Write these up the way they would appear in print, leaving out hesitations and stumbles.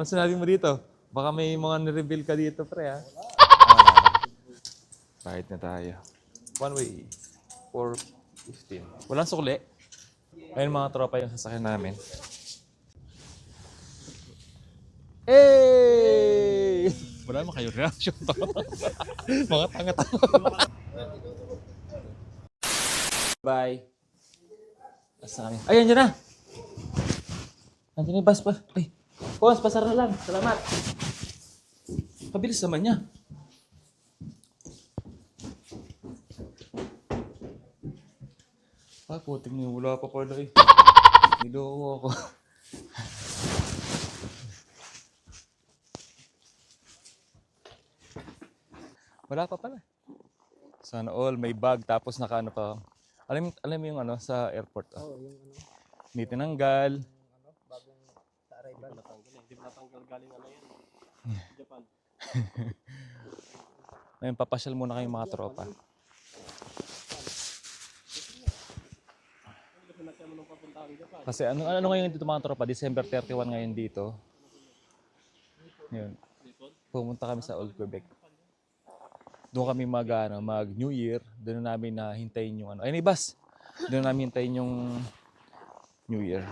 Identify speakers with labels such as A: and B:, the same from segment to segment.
A: Ano sinabi mo dito? Baka may mga nireveal ka dito, pre, ha? Kahit na tayo. One way. 4:15. Walang sukli. Ayun mga tropa yung sasakyan namin. Hey! Wala naman kayo reaction to. Mga tanga-tanga. Bye. Asa kami? Ay, andyan na! Andyan na yung bus pa. Ay, Kons, pasar na lang. Salamat. Pabilis naman niya. Ah, puting niyo. Wala pa pala eh. Niloko ako. Wala pa pala. Sana all may bag tapos naka ano pa. Alam mo yung ano sa airport. Ah.
B: Oo, yung ano,
A: Hindi tinanggal.
B: bagong sa arrival. Hindi natanggal galing ano yan. Japan.
A: Ngayon papasyal muna kayong mga tropa. Kasi ano ngayon dito mga tropa? December 31 ngayon dito. Yun. Pumunta kami sa Old Quebec. Doon kami mag New Year. Doon namin na hintayin yung ano. Ay, bus. Doon namin hintayin yung New Year.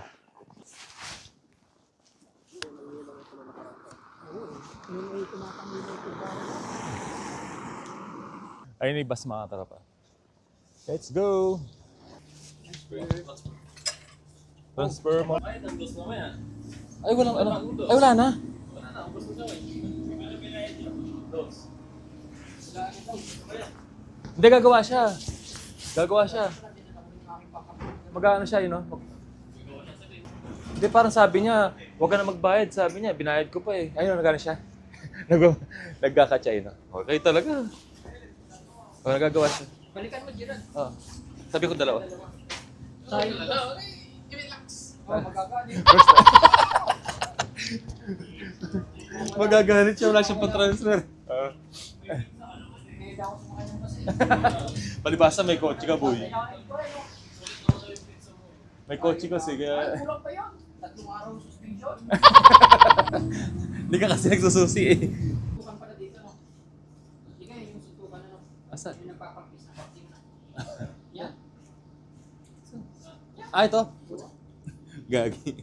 A: Ay, bus mga tropa. Let's go! Transfer mo. Ay, walang ano. Ay, wala na. Hindi, gagawa siya. Gagawa siya. Mag-ano siya, yun, no? Hindi, parang sabi niya, huwag ka na magbayad. Sabi niya, binayad ko pa eh. Ayun, nagano siya. Nagkakatsa, yun, no? Okay talaga. O, nagagawa siya.
B: Balikan mo, Jiran.
A: Oh. Sabi ko dalawa.
B: Tayo. Relax. Oh, magagalit.
A: Magagalit siya, wala siyang pa-transfer.
B: Hindi ako sumakay ng bus eh.
A: Palibasa, may kotse ka, boy. May kotse ka, sige.
B: Ay, kulang pa yun. 3 araw suspension.
A: Hindi ka kasi nagsususi eh.
B: Sutukan pala dito, no? Hindi nga, yung sutukan na, no?
A: Asa?
B: Yung nagpapagpis na vaccine na. Yan.
A: Ah, ito. Gagi.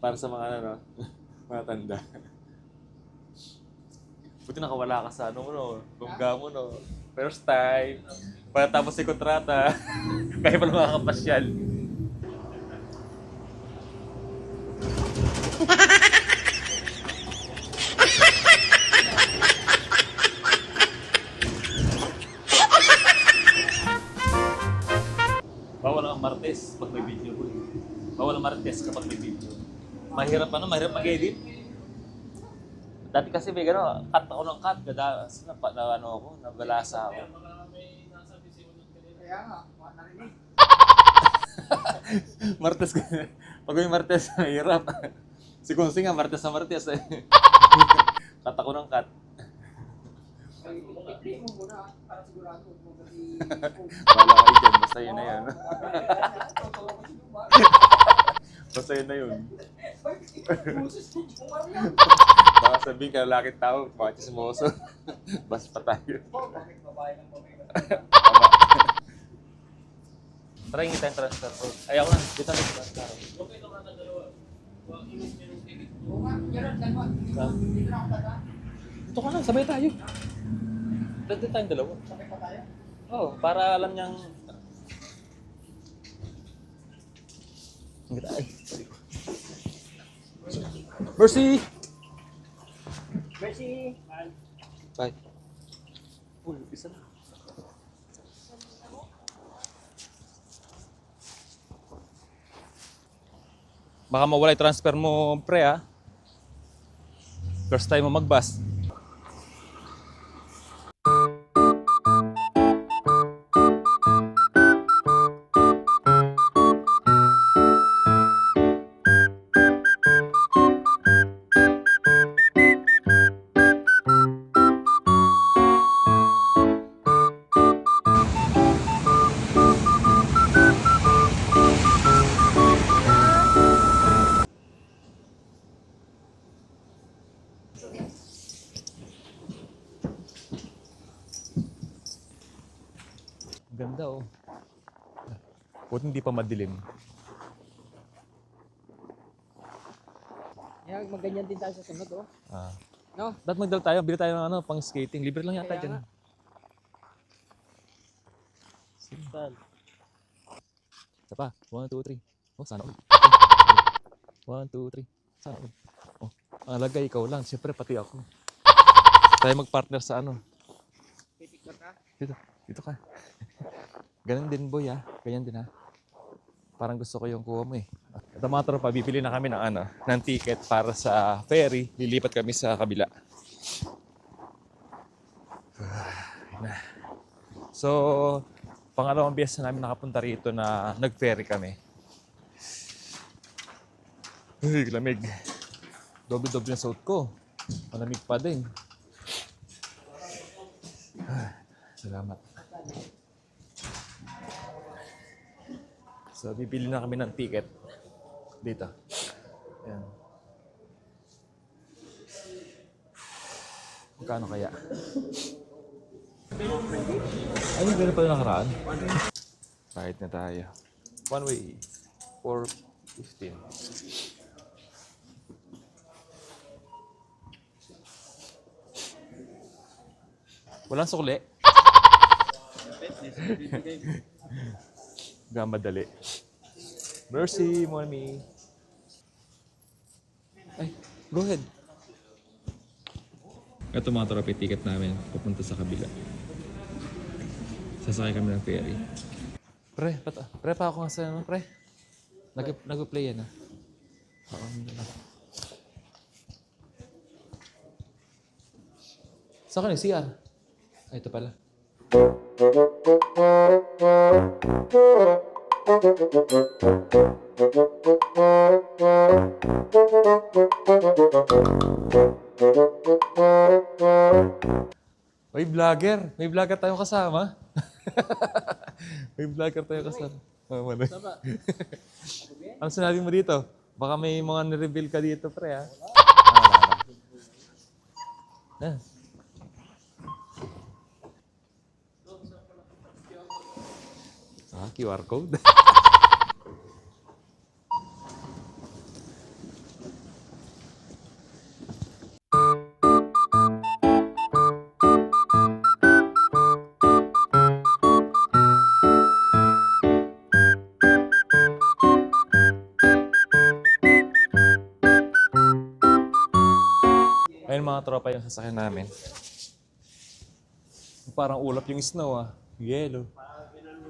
A: Para sa mga ano, mga tanda. Buti nakawala ka sa ano mo, no? Bongga mo, no? First time. Para tapos si kontrata. Kaya pala makakapasyal. Bawal ang Martes pag may video ko. Bawal ang Martes kapag may video. Mahirap mahirap mag-edit. Dati kasi may gano'n, cut ako ng cut. Ano ako, nabalasa ako.
B: Kaya nga, narinig.
A: Martes ka. Pag may Martes, mahirap. Si Kunsi nga, Martes na Martes eh. Cut ako ng cut.
B: Ay, i-play mo muna para sigurado kung kasi...
A: Wala kayo dyan, basta yun na yun. Basta yun na yun. Baka sabihin ka lalaki tao, baka chismoso. Bas pa tayo.
B: Bakit babae ng babae?
A: Try yung time transfer po. Ay, ako na. Dito na transfer.
B: Okay naman na dalawa. Oo nga, Gerard, dalawa. Dito na ako tata.
A: Dito ka na, sabay tayo. Dito tayong dalawa.
B: Sabay pa tayo?
A: Oo, para alam niyang... Ay. Mercy!
B: Mercy!
A: Bye. Uy, isa na. Baka mawala yung transfer mo, pre, ha? First time mo mag-bus. Buti hindi pa madilim.
B: Kaya magganyan din tayo sa sunod, oh.
A: Ah.
B: No?
A: Dapat magdala tayo, bili tayo ng ano, pang skating. Libre lang yata
B: Kaya
A: dyan.
B: nga. Saan?
A: Isa pa. 1, 2, 3. Oh, sana all. 1, 2, 3. Sana all. Oh, ang lagay ikaw lang. Siyempre, pati ako. Tayo mag-partner sa ano.
B: Pipicture ka?
A: Dito ka. Ganun din, boy, ha. Ganyan din, ha. Parang gusto ko yung kuha mo, eh. Ito mga tropa, bibili na kami ng ano, ng ticket para sa ferry. Lilipat kami sa kabila. Ayun na. So, pangalawang beses na namin nakapunta rito na nag-ferry kami. Uy, lamig. Doble-doble ang suot ko. Malamig pa din. Salamat. So, bibili na kami ng ticket. Dito. Ayan. Magkano kaya? Ay, gano'n pala nakaraan. Kahit na tayo. One way. 4.15. Walang sukli. Madali. Mercy, mommy. Ay, go ahead. Ito mga tropa, ticket namin pupunta sa kabila. Sasakay kami ng ferry. Pre pa ako nga sa ano, pre. Nag-play yan, ha? Oo, hindi na. Saan ka ni CR? Ay, ito pala. May vlogger. May vlogger tayong kasama. May vlogger tayong kasama. Oh, ano? Ano sinabi mo dito? Baka may mga nireveal ka dito, pre, ha? Ah. QR code. Ayun mga tropa yung sasakyan namin. Parang ulap yung snow, ah. Yellow.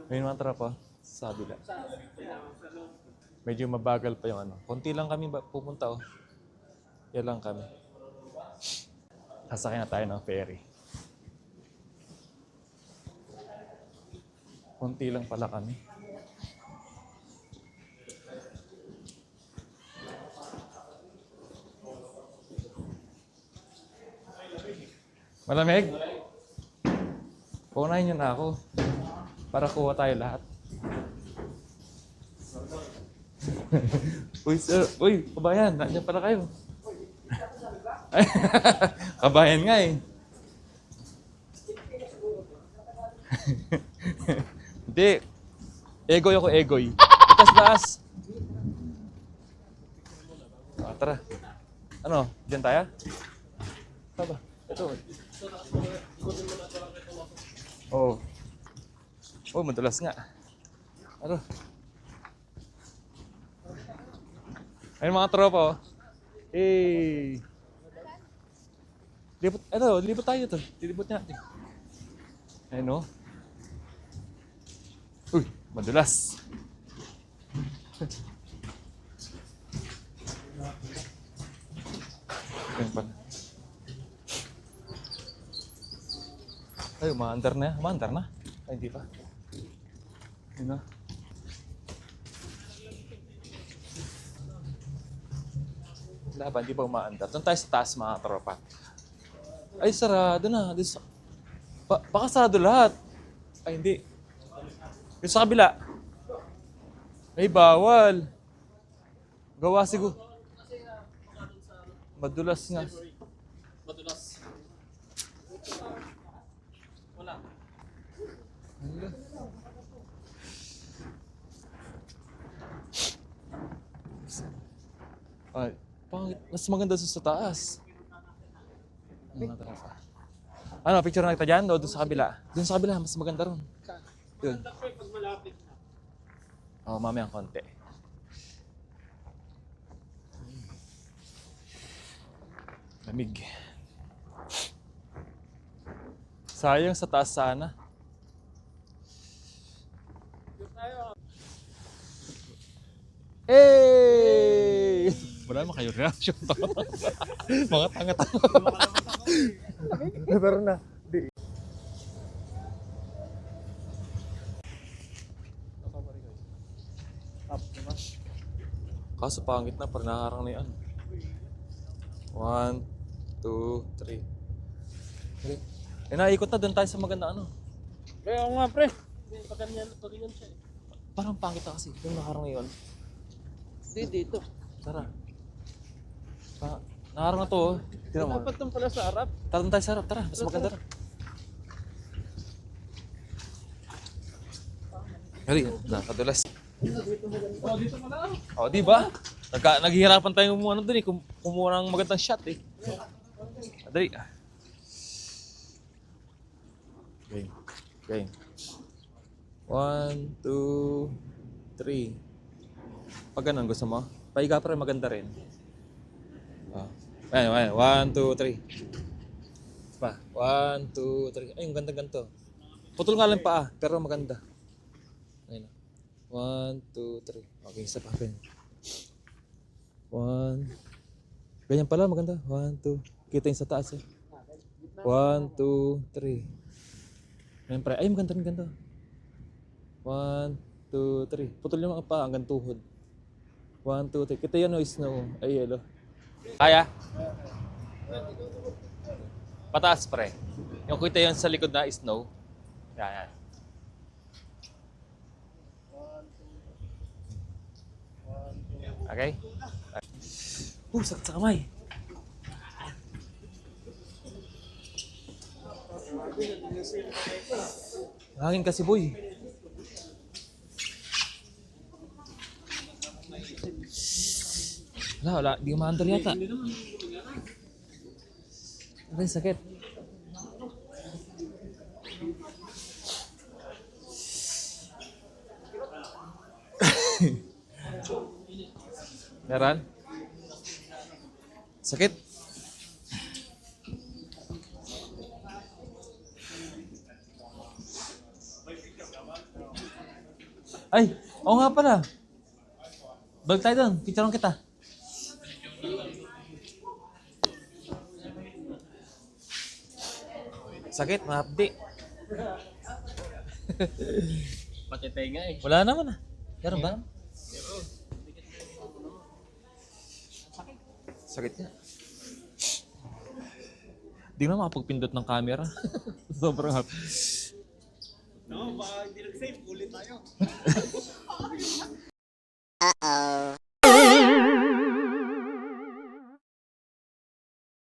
A: Ayun mga tropa. Sa kabila. Medyo mabagal pa yung ano. Konti lang kami pupunta, oh. Yan lang kami. Sasakyan na tayo ng ferry. Konti lang pala kami. Malamig? Paunahin nyo na ako. Para kuha tayo lahat. Uy, sir. Uy, kabayan. Nandiyan pala kayo. Kabayan nga eh. Hindi. Egoy ako, egoy. Itas-taas. Tara. Ano? Diyan tayo? Saba. Ito. Oh. Oh, madulas nga. Ano? Ayun mga tropa, oh. Hey. Libot tayo to. Libot natin. Ayun, oh. Uy, madulas. Ayun pala. Ay, umaandar na. Umaandar na. Ay, hindi pa. Yun na. Laban, di ba umaandar? Doon tayo sa taas, mga tropa. Ay, sarado na. Baka sarado lahat. Ay, hindi. Yung sa kabila. Ay, bawal. Gawa siguro. Madulas nga.
B: Madulas. Wala.
A: Ay, pangit. Mas maganda sa taas. Ano, ano, picture na kita dyan o doon sa kabila? Doon sa kabila, mas maganda ron. Doon.
B: Pag malapit na.
A: Oo, mamaya ang konti. Lamig. Sayang sa taas sana. Hey! Wala naman kayo reaction to. Mga tanga-tanga. Pero na. Di. Kaso pangit na, parang nakakarang na yan. 1, 2, 3. Okay. Eh, naikot na doon tayo sa maganda ano.
B: Kaya ako nga, pre. Pag ganyan siya eh.
A: Parang pangit na kasi. Yung nakakarang na yun.
B: Hindi, dito.
A: Tara. Nakakarang na to oh. Tignan mo.
B: Dapat doon pala sa harap.
A: Tara doon tayo sa harap. Tara, mas maganda rin. Hali, nakadulas.
B: Oh, dito pala.
A: O, di ba? Naghihirapan tayo kumuha doon eh. Kumuha ng magandang shot eh. Dali. Game. Game. 1, 2, 3. Pag ganun, gusto mo? Paiga pa rin, maganda rin. Ayan, 1, 2, 3. Pa. 1, 2, 3. Ay, ang ganda ganito. Putol nga lang pa pero maganda. Ayun. 1, 2, 3. Okay, isa pa. Ganyan. 1. Ganyan pala, maganda. 1, 2. Kita yung sa taas eh. 1, 2, 3. Ganyan pala. Ay, maganda rin ganito. 1, 2, 3. Putol yung mga pa hanggang tuhod. 1, 2, 3. Kita yan o snow. Ay, yellow. Kaya? Pataas pre. Yung kita yun sa likod na snow. Yan. Okay? Sakit sa kamay. Hangin kasi boy. Wala. Di ko ma-under yata. Aray, sakit. Meron? Sakit? Ay, oo nga pala. Balik tayo doon. Picturean kita. Sakit, mahapdi.
B: Pati tenga eh.
A: Wala naman ah. Meron ba? Sakit niya. Di na makapagpindot ng camera. Sobrang hap.
B: No, baka hindi nag-save. Ulit tayo.
C: Uh-oh.